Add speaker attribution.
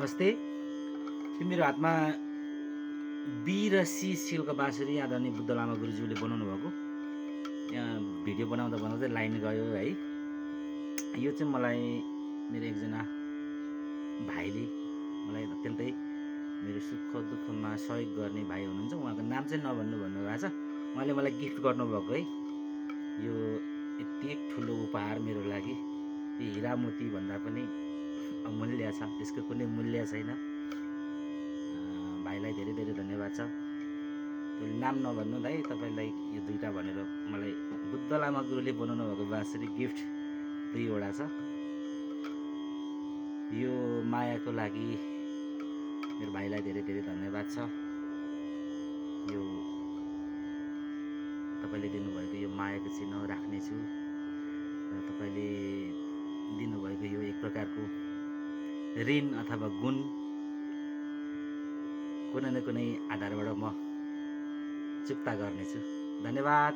Speaker 1: नमस्ते। त्यो मेरो हातमा बी र सी सिलको बाँसुरी आदरणीय बुद्ध लामा गुरुज्यूले बनाउनु भएको। यहाँ भिडियो बनाउँदा बनाउँदै लाइन गयो है। यो चाहिँ मलाई मेरो एकजना भाइले मलाई अत्यन्तै मेरो सुख दुःखमा सहयोग गर्ने भाइ हुनुहुन्छ। उहाँको नाम चाहिँ नभन्नु भन्नुभएको छ। उहाँले मलाई गिफ्ट गर्नुभएको है। यो यति ठुलो उपहार मेरो लागि यो हिरा मोती भन्दा पनि अमूल्य छ, त्यसको कुनै मूल्य छैन। भाइलाई धेरै धेरै धन्यवाद छ। त्यसले नाम नभन्नु भाइ, तपाईँलाई यो दुईवटा भनेर मलाई बुद्ध लामा गुरुले बनाउनु भएको बाँसुरी गिफ्ट 2वटा छ। यो मायाको लागि मेरो भाइलाई धेरै धेरै धन्यवाद छ। यो तपाईँले दिनुभएको यो मायाको चिन्ह राख्नेछु र तपाईँले दिनुभएको यो एक प्रकारको ऋण अथवा गुण कुनै न कुनै आधारबाट म चुक्ता गर्नेछु। धन्यवाद।